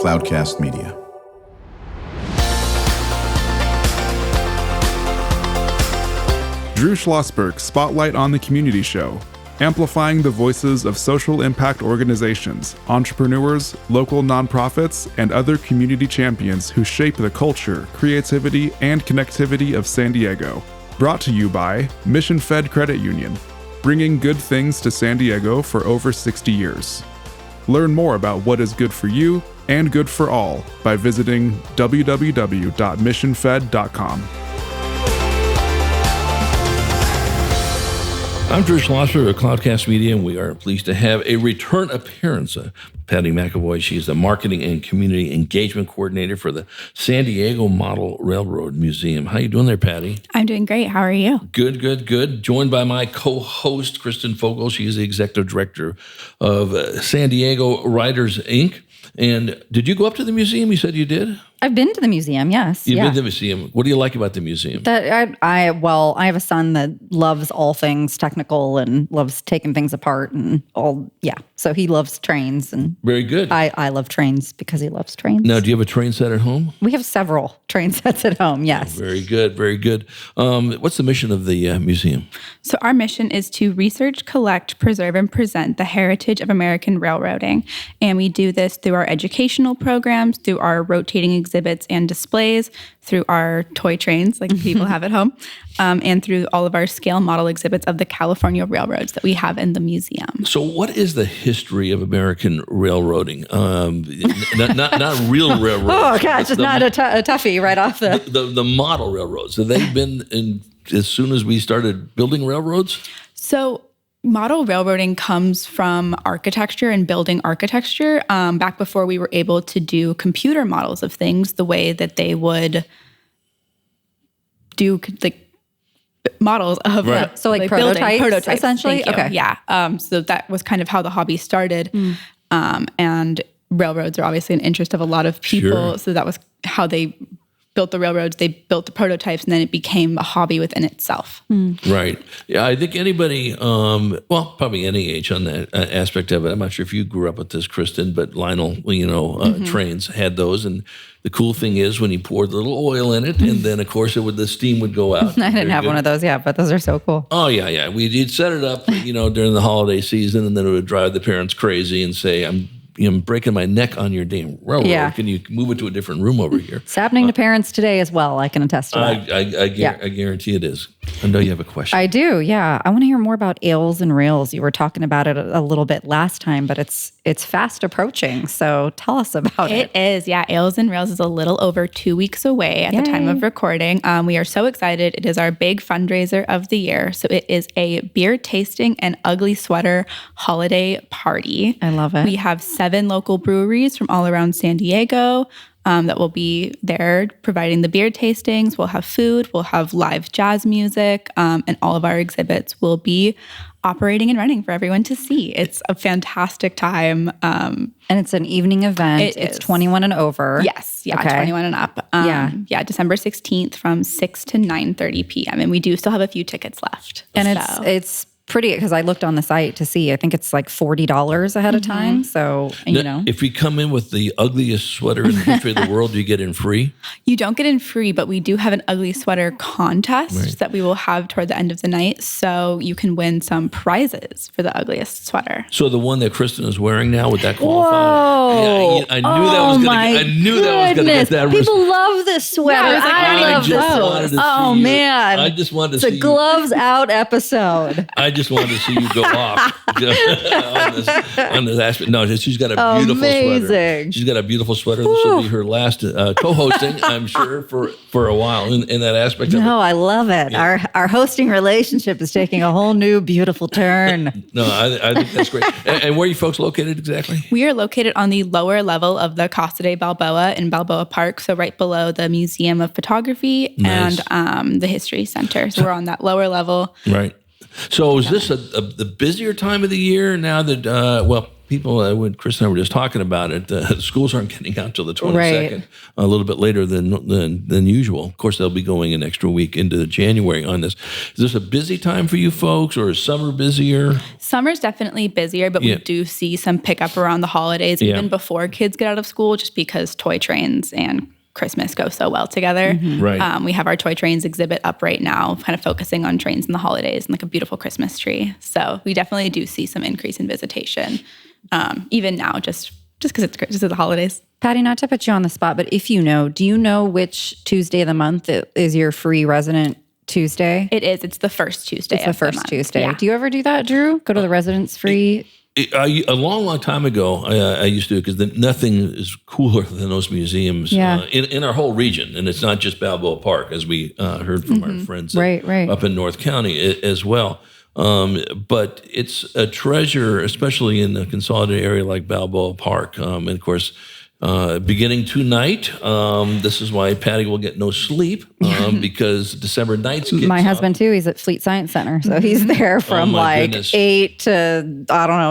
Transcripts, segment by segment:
Cloudcast Media. Drew Schlosberg Spotlight on the Community Show, amplifying the voices of social impact organizations, entrepreneurs, local nonprofits, and other community champions who shape the culture, creativity, and connectivity of San Diego. Brought to you by Mission Fed Credit Union, bringing good things to San Diego for over 60 years. Learn more about what is good for you and good for all by visiting www.missionfed.com. I'm Drew Schlosberg of Cloudcast Media, and we are pleased to have a return appearance. Patty McEvoy, she's the Marketing and Community Engagement Coordinator for the San Diego Model Railroad Museum. How you doing there, Patty? I'm doing great. How are you? Good. Joined by my co-host, Kristen Fogel. She is the Executive Director of San Diego Writers, Inc. And did you go up to the museum? You said you did? I've been to the museum, yes. You've been to the museum. What do you like about the museum? I have a son that loves all things technical and loves taking things apart and all. Yeah, so he loves trains, and very good. I love trains because he loves trains. Now, do you have a train set at home? We have several train sets at home. Yes. Oh, very good. What's the mission of the museum? So our mission is to research, collect, preserve, and present the heritage of American railroading, and we do this through our educational programs, through our rotating exhibits and displays, through our toy trains like people have at home, and through all of our scale model exhibits of the California railroads that we have in the museum. So what is the history of American railroading? Not real railroads. Oh, gosh, it's not a toughie right off the model railroads. Have they been in as soon as we started building railroads? So model railroading comes from architecture and building architecture, back before we were able to do computer models of things the way that they would do models of right. So like prototypes essentially? Okay. Yeah. So that was kind of how the hobby started. And railroads are obviously an interest of a lot of people. Sure. So that was how they built the railroads, they built the prototypes, and then it became a hobby within itself. Right. Yeah, I think anybody, probably any age on that aspect of it. I'm not sure if you grew up with this, Kristen, but Lionel, trains had those. And the cool thing is when he poured a little oil in it, and then, of course, the steam would go out. I didn't have one of those yet, but those are so cool. Oh, yeah. You'd set it up, during the holiday season, and then it would drive the parents crazy and say, I'm breaking my neck on your damn railroad. Yeah. Can you move it to a different room over here? It's happening to parents today as well. I can attest to that. I guarantee it is. I know you have a question. I do, yeah. I want to hear more about ales and rails. You were talking about it a little bit last time, but it's fast approaching. So tell us about it. It is, yeah. Ales and Rails is a little over 2 weeks away at the time of recording. We are so excited. It is our big fundraiser of the year. So it is a beer tasting and ugly sweater holiday party. I love it. We have 7 local breweries from all around San Diego that will be there providing the beer tastings. We'll have food. We'll have live jazz music. And all of our exhibits will be operating and running for everyone to see. It's a fantastic time. And it's an evening event. It's 21 and over. Yes. Yeah. Okay. 21 and up. December 16th from 6 to 9:30 p.m. And we do still have a few tickets left. And it's pretty, because I looked on the site to see, I think it's like $40 ahead of time. So, If we come in with the ugliest sweater in the history of the world, do you get in free? You don't get in free, but we do have an ugly sweater contest that we will have toward the end of the night. So you can win some prizes for the ugliest sweater. So the one that Kristen is wearing now, would that qualify? Whoa. Yeah, I knew that was going to get that. People love this sweater. Yeah, I love this one. Oh, man. I just wanted to see it's a gloves out episode. I just wanted to see you go off on this aspect. No, she's got a beautiful sweater. She's got a beautiful sweater. This will be her last co-hosting, I'm sure, for a while in that aspect of it. No, I love it. Yeah. Our hosting relationship is taking a whole new beautiful turn. No, I think that's great. And where are you folks located exactly? We are located on the lower level of the Casa de Balboa in Balboa Park, so right below the Museum of Photography and the History Center. So we're on that lower level. Right. So is this the busier time of the year now that, people, when Chris and I were just talking about it, schools aren't getting out till the 22nd, a little bit later than usual. Of course, they'll be going an extra week into January on this. Is this a busy time for you folks, or is summer busier? Summer's definitely busier, but we do see some pickup around the holidays, even before kids get out of school, just because toy trains and Christmas go so well together. Right. We have our toy trains exhibit up right now, kind of focusing on trains in the holidays and like a beautiful Christmas tree. So we definitely do see some increase in visitation, even now, just because it's just the holidays. Patty, not to put you on the spot, but if you know, do you know which Tuesday of the month is your free resident Tuesday? It is. It's the first Tuesday. It's the first Tuesday. Yeah. Do you ever do that, Drew? Go to the residents free? A long time ago, I used to, because nothing is cooler than those museums in our whole region. And it's not just Balboa Park, as we heard from our friends up in North County as well. But it's a treasure, especially in a consolidated area like Balboa Park. And of course, beginning tonight, this is why Patty will get no sleep, because December nights kicks My husband, too, he's at Fleet Science Center. So he's there from 8 to,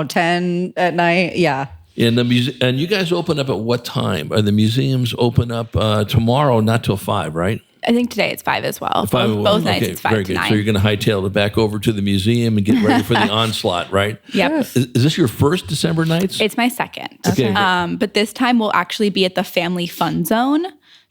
10 at night. Yeah. And and you guys open up at what time? Are the museums open up tomorrow, not till 5, right? I think today it's 5 as well. Both nights it's 5 to 9. So you're going to hightail it back over to the museum and get ready for the onslaught, right? Yep. Is this your first December nights? It's my second. Okay. But this time we'll actually be at the Family Fun Zone.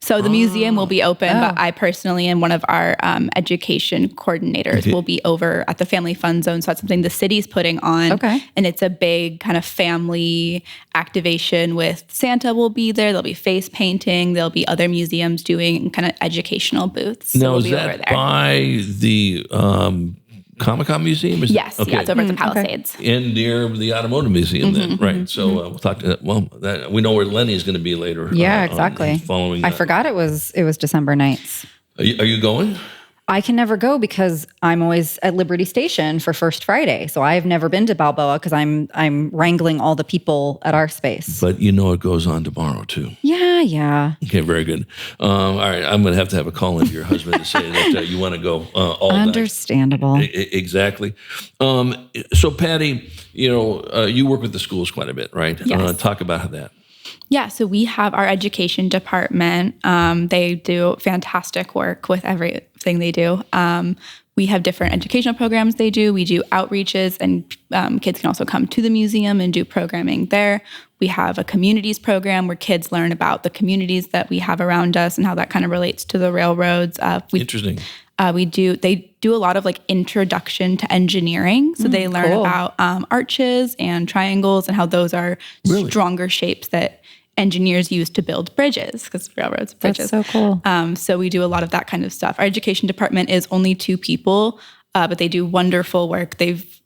So the museum will be open, but I personally and one of our education coordinators will be over at the Family Fun Zone. So that's something the city's putting on. Okay. And it's a big kind of family activation with Santa will be there. There'll be face painting. There'll be other museums doing kind of educational booths. Now, so is that by the Comic-Con Museum? Yes, it's over at the Palisades. And near the Automotive Museum then, right? So we'll talk to that. We know where Lenny is going to be later. Yeah, exactly. Following I forgot it was December nights. Are you going? I can never go because I'm always at Liberty Station for First Friday. So I've never been to Balboa because I'm wrangling all the people at our space. But you know it goes on tomorrow too. Yeah. Okay, very good. All right, I'm going to have a call into your husband to say that you want to go all night. Understandable. Exactly. So Patty, you work with the schools quite a bit, right? Yes. Talk about that. Yeah, so we have our education department. They do fantastic work with everything they do. We have different educational programs they do. We do outreaches, and kids can also come to the museum and do programming there. We have a communities program where kids learn about the communities that we have around us and how that kind of relates to the railroads. Interesting. They do a lot of like introduction to engineering. So they learn about arches and triangles and how those are stronger shapes that engineers use to build bridges, because railroads, bridges. That's so cool. So we do a lot of that kind of stuff. Our education department is only 2 people, but they do wonderful work.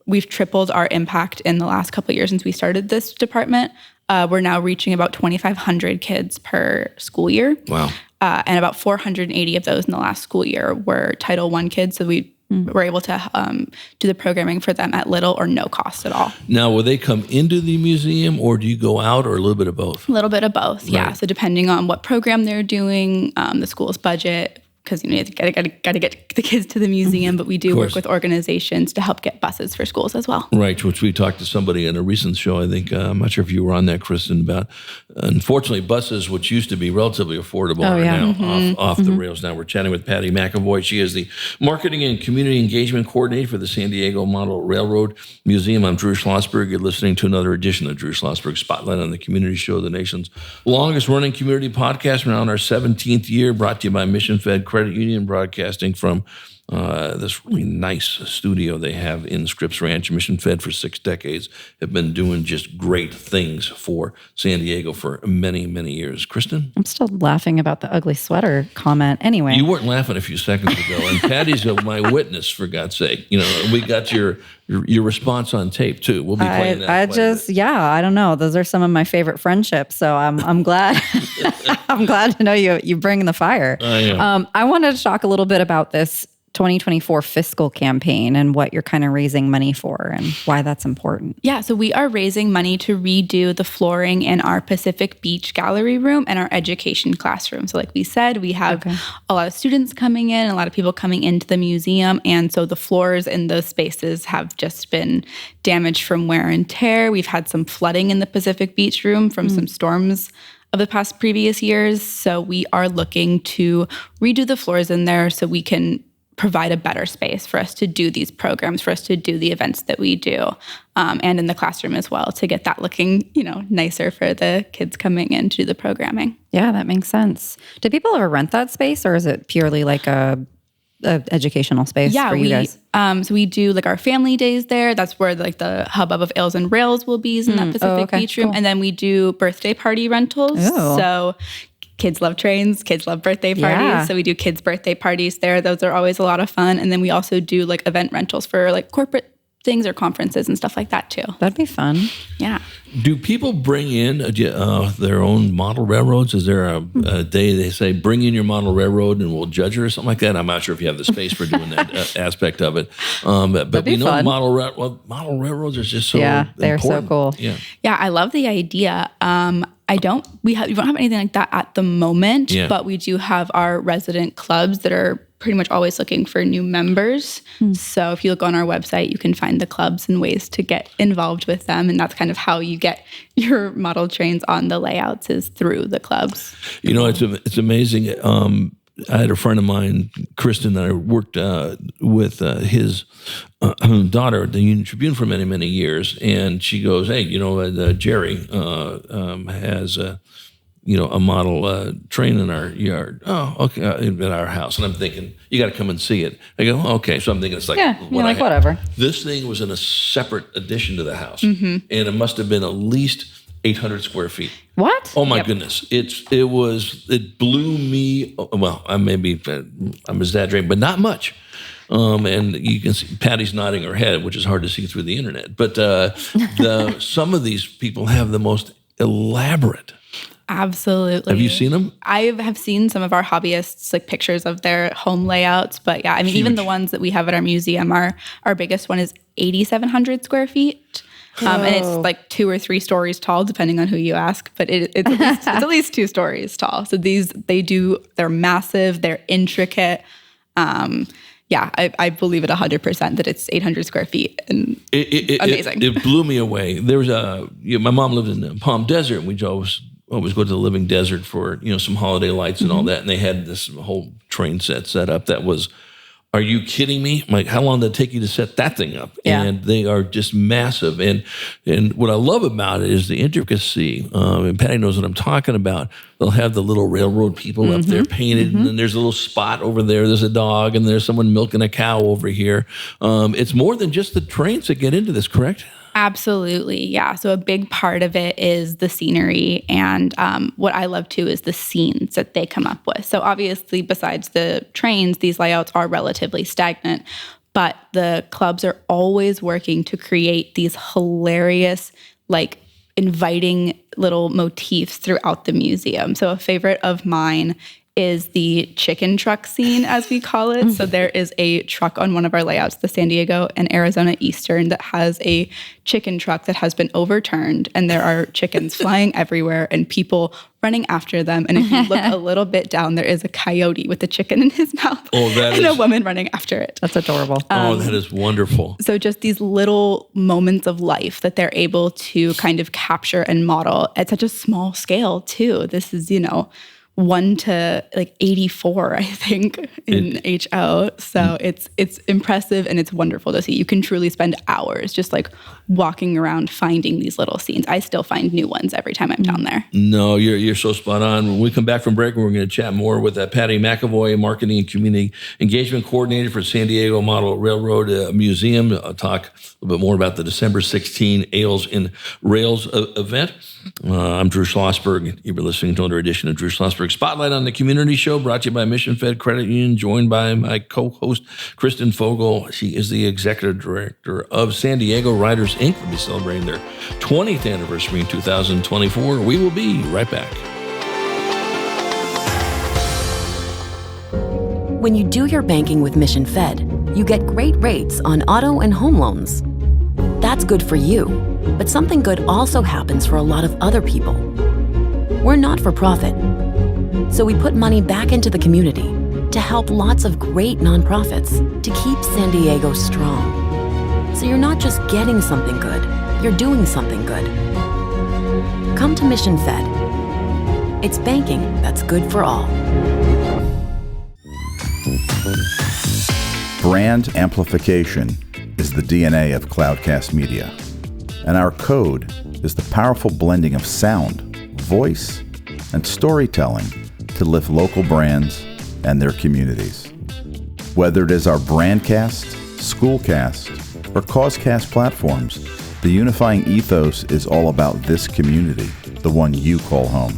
We've tripled our impact in the last couple of years since we started this department. We're now reaching about 2,500 kids per school year. Wow. And about 480 of those in the last school year were Title I kids. So we were able to do the programming for them at little or no cost at all. Now, will they come into the museum, or do you go out, or a little bit of both? A little bit of both, yeah. So depending on what program they're doing, the school's budget, because you got to get the kids to the museum, but we do work with organizations to help get buses for schools as well. Right, which we talked to somebody in a recent show, I think, I'm not sure if you were on that, Kristen, about, unfortunately, buses, which used to be relatively affordable, are now off the rails. Now we're chatting with Patty McEvoy. She is the Marketing and Community Engagement Coordinator for the San Diego Model Railroad Museum. I'm Drew Schlosberg. You're listening to another edition of Drew Schlosberg Spotlight on the Community Show, the nation's longest-running community podcast. We're now in our 17th year, brought to you by Mission Fed Credit Union, broadcasting from this really nice studio they have in Scripps Ranch. Mission Fed for 6 decades have been doing just great things for San Diego for many, many years. Kristen? I'm still laughing about the ugly sweater comment. Anyway. You weren't laughing a few seconds ago, and Patty's my witness, for God's sake. We got your response on tape, too. We'll be playing that. I don't know. Those are some of my favorite friendships, so I'm glad I'm glad to know you bring the fire. I am. I wanted to talk a little bit about this 2024 fiscal campaign and what you're kind of raising money for and why that's important. Yeah, so we are raising money to redo the flooring in our Pacific Beach gallery room and our education classroom. So like we said, we have a lot of students coming in, a lot of people coming into the museum. And so the floors in those spaces have just been damaged from wear and tear. We've had some flooding in the Pacific Beach room from some storms of the past previous years. So we are looking to redo the floors in there so we can provide a better space for us to do these programs, for us to do the events that we do, and in the classroom as well, to get that looking, nicer for the kids coming in to do the programming. Yeah, that makes sense. Do people ever rent that space, or is it purely like a educational space for you guys? So we do like our family days there. That's where like the hubbub of Ales and Rails will be in that Pacific Beach room. Cool. And then we do birthday party rentals. Ooh. So kids love trains, kids love birthday parties. Yeah. So we do kids' birthday parties there. Those are always a lot of fun. And then we also do like event rentals for like corporate things or conferences and stuff like that too. That'd be fun. Yeah. Do people bring in their own model railroads? Is there a day they say, bring in your model railroad and we'll judge it or something like that? I'm not sure if you have the space for doing that aspect of it. But we know model railroads are just so they're important. So cool. Yeah, I love the idea. We don't have anything like that at the moment, but we do have our resident clubs that are pretty much always looking for new members. So if you look on our website, you can find the clubs and ways to get involved with them. And that's kind of how you get your model trains on the layouts, is through the clubs. It's amazing. I had a friend of mine, Kristen, that I worked with his daughter at the Union Tribune for many, many years. And she goes, hey, Jerry has a model train in our yard. Oh, okay, in our house. And I'm thinking, you got to come and see it. I go, okay. So I'm thinking it's like, whatever. This thing was in a separate addition to the house. And it must have been at least 800 square feet. What? Oh my goodness. It blew me. Well, I'm exaggerating, but not much. And you can see Patty's nodding her head, which is hard to see through the internet. But some of these people have the most elaborate. Absolutely. Have you seen them? I have seen some of our hobbyists, like pictures of their home layouts. But yeah, I mean, even the ones that we have at our museum, our biggest one is 8,700 square feet. And it's like 2 or 3 stories tall, depending on who you ask. But it's at least 2 stories tall. So they're massive, they're intricate. I believe it 100% that it's 800 square feet and amazing. It blew me away. There was my mom lived in Palm Desert, and we always go to the Living Desert for some holiday lights and all that. And they had this whole train set up that was. Are you kidding me? I'm like, how long did it take you to set that thing up? Yeah. And they are just massive. And what I love about it is the intricacy. And Patty knows what I'm talking about. They'll have the little railroad people up there painted, and then there's a little spot over there. There's a dog, and there's someone milking a cow over here. It's more than just the trains that get into this, correct? Absolutely. Yeah. So a big part of it is the scenery. And what I love too is the scenes that they come up with. So obviously, besides the trains, these layouts are relatively stagnant, but the clubs are always working to create these hilarious, like inviting little motifs throughout the museum. So a favorite of mine is the chicken truck scene, as we call it. So there is a truck on one of our layouts, the San Diego and Arizona Eastern, that has a chicken truck that has been overturned, and there are chickens flying everywhere and people running after them. And if you look a little bit down, there is a coyote with a chicken in his mouth and a woman running after it. That's adorable. That is wonderful. So just these little moments of life that they're able to kind of capture and model at such a small scale too. This is, 1 to like 84, I think, in HO. So it's impressive and it's wonderful to see. You can truly spend hours just like walking around finding these little scenes. I still find new ones every time I'm down there. No, you're so spot on. When we come back from break, we're going to chat more with Patty McEvoy, Marketing and Community Engagement Coordinator for San Diego Model Railroad Museum. I'll talk a little bit more about the December 16 Ales and Rails event. I'm Drew Schlosberg. You've been listening to another edition of Drew Schlosberg Spotlight on the Community Show, brought to you by Mission Fed Credit Union, joined by my co-host, Kristen Fogel. She is the Executive Director of San Diego Riders, Inc. We'll be celebrating their 20th anniversary in 2024. We will be right back. When you do your banking with Mission Fed, you get great rates on auto and home loans. That's good for you, but something good also happens for a lot of other people. We're not for profit, so we put money back into the community to help lots of great nonprofits to keep San Diego strong. So you're not just getting something good, you're doing something good. Come to Mission Fed. It's banking that's good for all. Brand amplification is the DNA of Cloudcast Media, and our code is the powerful blending of sound, voice, and storytelling to lift local brands and their communities. Whether it is our Brandcast, Schoolcast, or Causecast platforms, the unifying ethos is all about this community, the one you call home.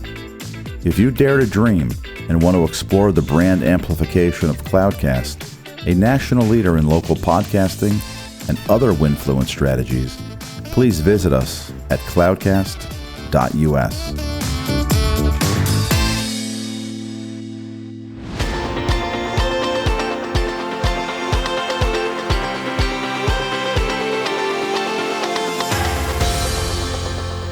If you dare to dream and want to explore the brand amplification of Cloudcast, a national leader in local podcasting and other Winfluence strategies, please visit us at cloudcast.us.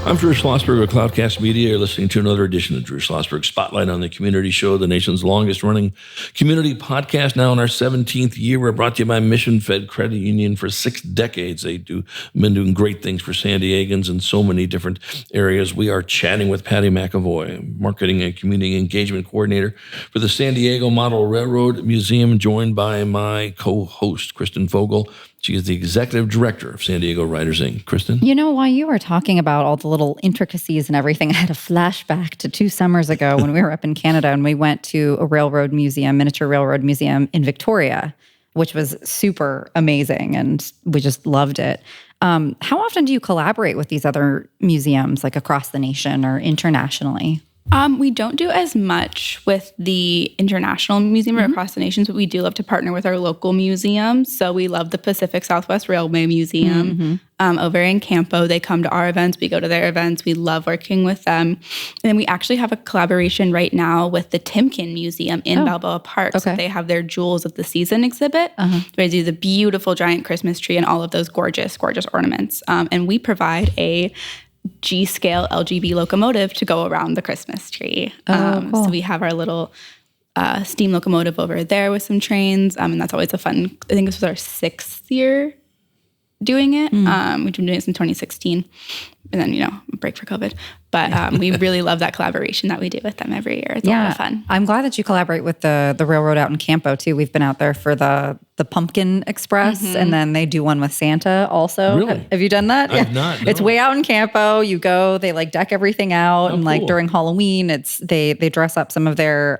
I'm Drew Schlosberg of Cloudcast Media. You're listening to another edition of Drew Schlosberg Spotlight on the Community Show, the nation's longest running community podcast, now in our 17th year. We're brought to you by Mission Fed Credit Union for 6 decades. They've been doing great things for San Diegans in so many different areas. We are chatting with Patty McEvoy, Marketing and Community Engagement Coordinator for the San Diego Model Railroad Museum, joined by my co-host, Kristen Fogel. She is the Executive Director of San Diego Writers, Inc. Kristen? You know, while you were talking about all the little intricacies and everything, I had a flashback to 2 summers ago when we were up in Canada and we went to a railroad museum, miniature railroad museum in Victoria, which was super amazing, and we just loved it. How often do you collaborate with these other museums, like across the nation or internationally? We don't do as much with the international museum or across the nations, but we do love to partner with our local museums. So we love the Pacific Southwest Railway Museum over in Campo. They come to our events. We go to their events. We love working with them. And then we actually have a collaboration right now with the Timken Museum in Balboa Park. Okay. So they have their Jewels of the Season exhibit. They do the beautiful giant Christmas tree and all of those gorgeous, gorgeous ornaments. And we provide a G-scale LGB locomotive to go around the Christmas tree. Cool. So we have our little steam locomotive over there with some trains, and that's always a fun. I think this was our 6th year doing it. We've been doing it since 2016, and then a break for COVID. But we really love that collaboration that we do with them every year. It's a lot of fun. I'm glad that you collaborate with the railroad out in Campo too. We've been out there for the Pumpkin Express, and then they do one with Santa also. Really? Have you done that? I've not, no. It's way out in Campo. You go, they like deck everything out, and like cool. during Halloween, they dress up some of their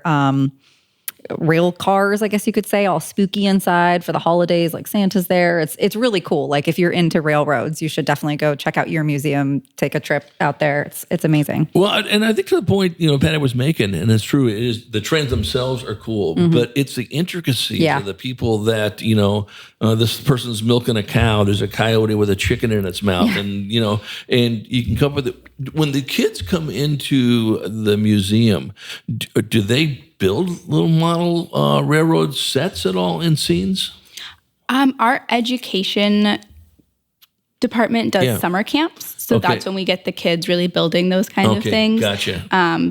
rail cars, I guess you could say, all spooky inside for the holidays, like Santa's there. It's really cool. Like if you're into railroads, you should definitely go check out your museum, take a trip out there. It's amazing. Well, and I think to the point, Patty was making, and it's true, it is the trains themselves are cool, but it's the intricacies of the people that, this person's milking a cow, there's a coyote with a chicken in its mouth, and you can come up with it. When the kids come into the museum, do they build little model railroad sets at all in scenes? Our education department does summer camps. So that's when we get the kids really building those kind of things. Gotcha.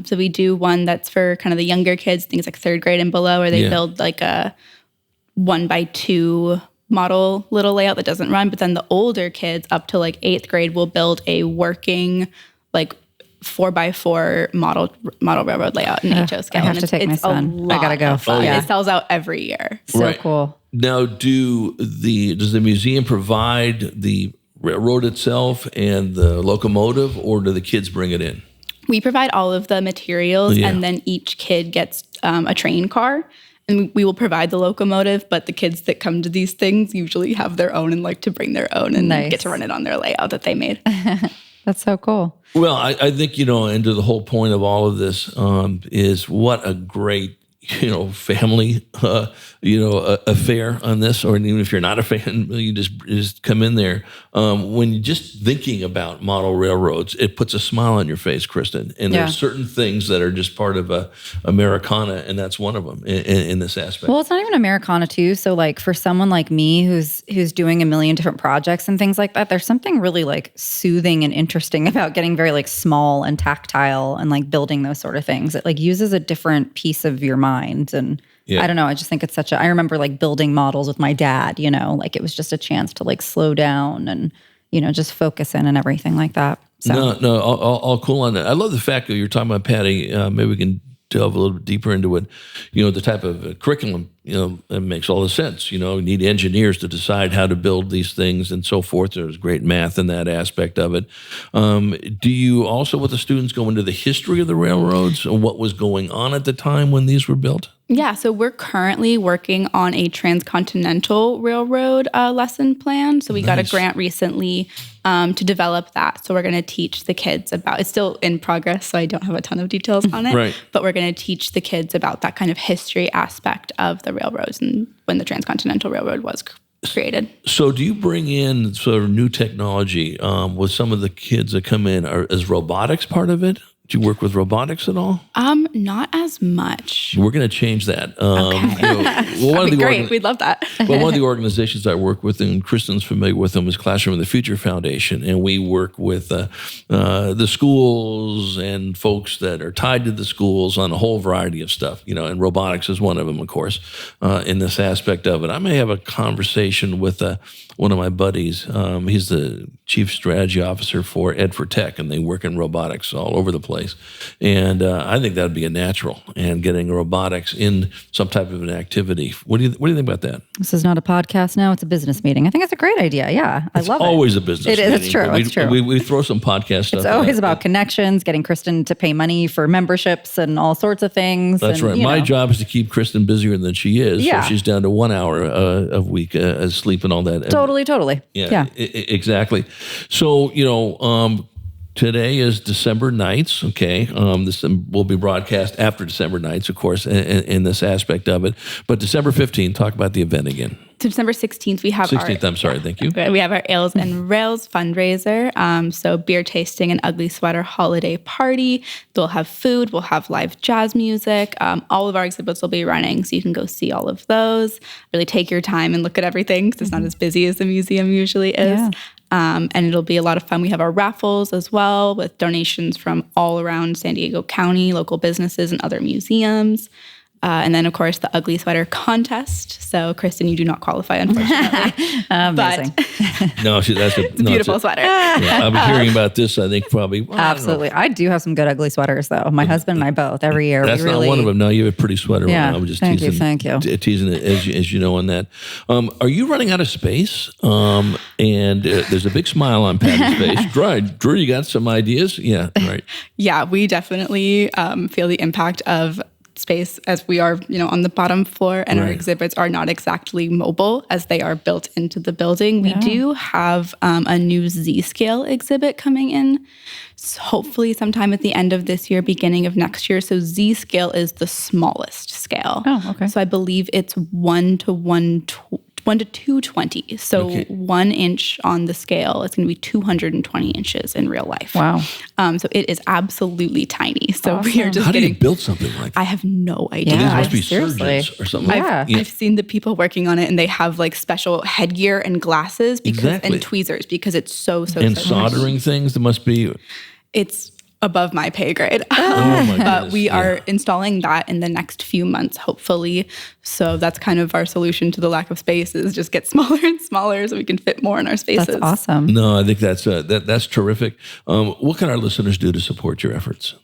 So we do one that's for kind of the younger kids, things like 3rd grade and below, where they build like a 1x2 model little layout that doesn't run. But then the older kids up to like 8th grade will build a working like 4x4 model railroad layout in HO scale. I have to take my son. I gotta go. It sells out every year. So cool. Now, does the museum provide the railroad itself and the locomotive, or do the kids bring it in? We provide all of the materials, and then each kid gets a train car. And we will provide the locomotive, but the kids that come to these things usually have their own and like to bring their own and get to run it on their layout that they made. That's so cool. Well, I think, and to the whole point of all of this is what a great, family, affair on this, or even if you're not a fan, you just come in there. When you're just thinking about model railroads, it puts a smile on your face, Kristen. And there's certain things that are just part of Americana, and that's one of them in this aspect. Well, it's not even Americana too. So like for someone like me who's doing a million different projects and things like that, there's something really like soothing and interesting about getting very like small and tactile and like building those sort of things. It like uses a different piece of your mind. And I don't know, I just think it's I remember like building models with my dad, like it was just a chance to like slow down and, just focus in and everything like that. So. No, all cool on that. I love the fact that you're talking about, Patty. Maybe we can delve a little bit deeper into it. The type of curriculum, it makes all the sense. You need engineers to decide how to build these things and so forth. There's great math in that aspect of it. Do you also, with the students, go into the history of the railroads and what was going on at the time when these were built? Yeah, so we're currently working on a transcontinental railroad lesson plan. So we got a grant recently to develop that. So we're going to teach the kids about, it's still in progress, so I don't have a ton of details on it. Right. But we're going to teach the kids about that kind of history aspect of the railroads and when the Transcontinental Railroad was created. So do you bring in sort of new technology with some of the kids that come in? Is robotics part of it? Do you work with robotics at all? Not as much. We're going to change that. Okay. That'd be great. We'd love that. Well, one of the organizations I work with, and Kristen's familiar with them, is Classroom of the Future Foundation. And we work with the schools and folks that are tied to the schools on a whole variety of stuff, and robotics is one of them, of course, in this aspect of it. I may have a conversation with one of my buddies. He's the Chief Strategy Officer for Ed for Tech, and they work in robotics all over the place. And I think that would be a natural, and getting robotics in some type of an activity. What do you think about that? This is not a podcast now; it's a business meeting. I think it's a great idea. Yeah, I love it. It's always a business meeting. It's true. It's true. We throw some podcast stuff. It's always about connections, getting Kristen to pay money for memberships and all sorts of things. That's right. My job is to keep Kristen busier than she is. Yeah. So she's down to 1 hour a week sleep and all that. Totally. Yeah. Exactly. So, today is December nights, okay? This will be broadcast after December nights, of course, in this aspect of it. But December 15th, talk about the event again. So December 16th, we have 16th, I'm sorry, thank you. We have our Ales and Rails fundraiser. So beer tasting and ugly sweater holiday party. We'll have food. We'll have live jazz music. All of our exhibits will be running, so you can go see all of those. Really take your time and look at everything, because it's not as busy as the museum usually is. Yeah. And it'll be a lot of fun. We have our raffles as well, with donations from all around San Diego County, local businesses, and other museums. And then, of course, the ugly sweater contest. So, Kristen, you do not qualify, unfortunately. Amazing. No, that's a beautiful sweater. Yeah, I'll be hearing about this, I think, probably. Well, absolutely. I do have some good ugly sweaters, though. My husband and I both, every year. That's not one of them. No, you have a pretty sweater. Yeah, I'm just thank teasing it, as you know, on that. Are you running out of space? And there's a big smile on Patty's face. Drew, you got some ideas? Yeah, right. Yeah, we definitely feel the impact of space, as we are, on the bottom floor, and our exhibits are not exactly mobile as they are built into the building. We do have a new Z-scale exhibit coming in, so hopefully sometime at the end of this year, beginning of next year. So Z-scale is the smallest scale. Oh, okay. So I believe it's 1 to 220. So 1 inch on the scale, it's going to be 220 inches in real life. Wow. So it is absolutely tiny. So awesome. we are just How do you build something like that? I have no idea. These must be seriously. surgeons or something. I've seen the people working on it, and they have like special headgear and glasses and tweezers, because it's so and soldering things. There must be. It's above my pay grade. Oh my but we are installing that in the next few months, hopefully. So that's kind of our solution to the lack of space, is just get smaller and smaller so we can fit more in our spaces. That's awesome. No, I think that's terrific. What can our listeners do to support your efforts?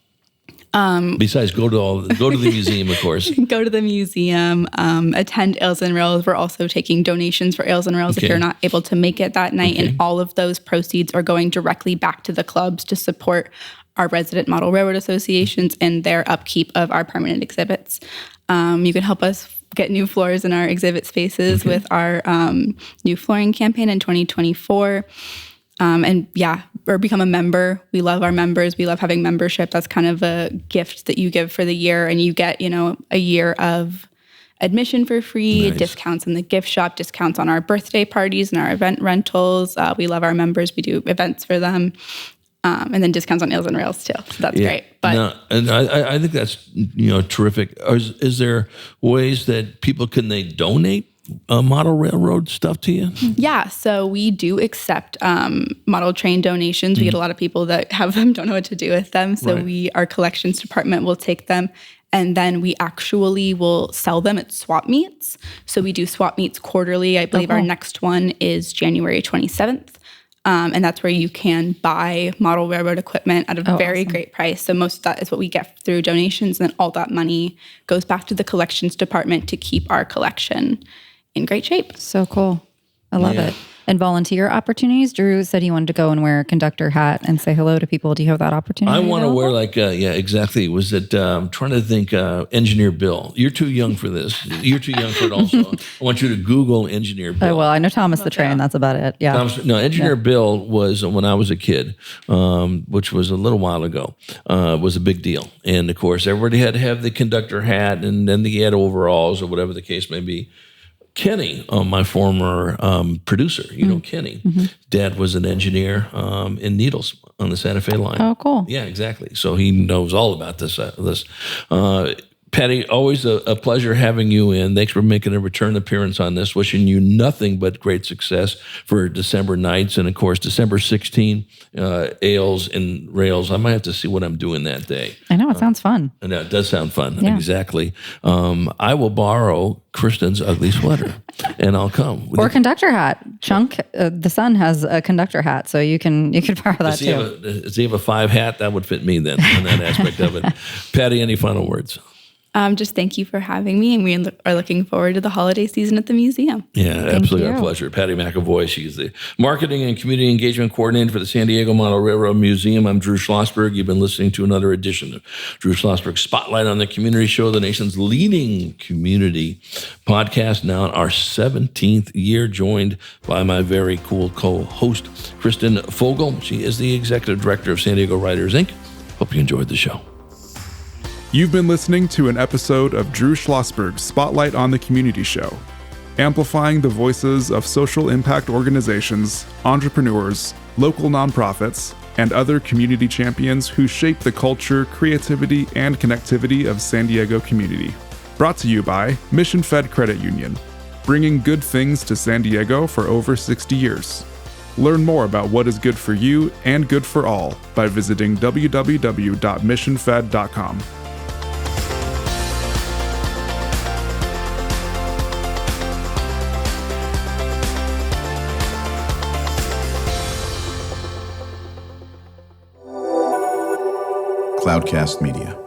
Besides go to the museum, of course. Go to the museum, attend Ales and Rails. We're also taking donations for Ales and Rails if you're not able to make it that night. And all of those proceeds are going directly back to the clubs to support our resident model railroad associations and their upkeep of our permanent exhibits. You can help us get new floors in our exhibit spaces with our new flooring campaign in 2024. And or become a member. We love our members. We love having membership. That's kind of a gift that you give for the year, and you get, a year of admission for free, Nice. discounts in the gift shop, discounts on our birthday parties and our event rentals. We love our members. We do events for them. And then discounts on Nails and Rails too. So that's great. But no, and I think that's terrific. Is there ways that people they donate model railroad stuff to you? yeah, so we do accept model train donations. We get a lot of people that have them, don't know what to do with them. So Right. our collections department will take them, and then we actually will sell them at swap meets. So we do swap meets quarterly. I believe our next one is January 27th. And that's where you can buy model railroad equipment at a very great price. So most of that is what we get through donations. And then all that money goes back to the collections department to keep our collection in great shape. So cool. I love it. And volunteer opportunities. Drew said he wanted to go and wear a conductor hat and say hello to people. Do you have that opportunity? I want to available? wear exactly. Was it, I'm trying to think, Engineer Bill. You're too young for this. You're too young for it also. I want you to Google Engineer Bill. Oh, well, I know Thomas the Train. That's about it. Yeah. Engineer Bill was, when I was a kid, which was a little while ago, was a big deal. And of course, everybody had to have the conductor hat, and then he had overalls or whatever the case may be. Kenny, my former producer, Kenny, Dad was an engineer in Needles on the Santa Fe line. Oh, cool. Yeah, exactly. So he knows all about this. Patty, always a pleasure having you in. Thanks for making a return appearance on this. Wishing you nothing but great success for December nights. And, of course, December 16, Ales and Rails. I might have to see what I'm doing that day. I know. It sounds fun. And it does sound fun. Yeah. Exactly. I will borrow Kristen's ugly sweater, and I'll come. Or conductor hat. Chunk, the son has a conductor hat, so you can borrow that too. Does he have a 5 hat? That would fit me then in that aspect of it. Patty, any final words? Just thank you for having me, and we are looking forward to the holiday season at the museum. Yeah, absolutely our you. pleasure. Patty McEvoy, she's the Marketing and Community Engagement Coordinator for the San Diego Model Railroad Museum. I'm Drew Schlosberg. You've been listening to another edition of Drew Schlosberg Spotlight on the Community Show, the nation's leading community podcast, now in our 17th year, joined by my very cool co-host, Kristen Fogel. She is the Executive Director of San Diego Writers, Inc. Hope you enjoyed the show. You've been listening to an episode of Drew Schlosberg's Spotlight on the Community Show, amplifying the voices of social impact organizations, entrepreneurs, local nonprofits, and other community champions who shape the culture, creativity, and connectivity of San Diego community. Brought to you by Mission Fed Credit Union, bringing good things to San Diego for over 60 years. Learn more about what is good for you and good for all by visiting www.missionfed.com. Cloudcast Media.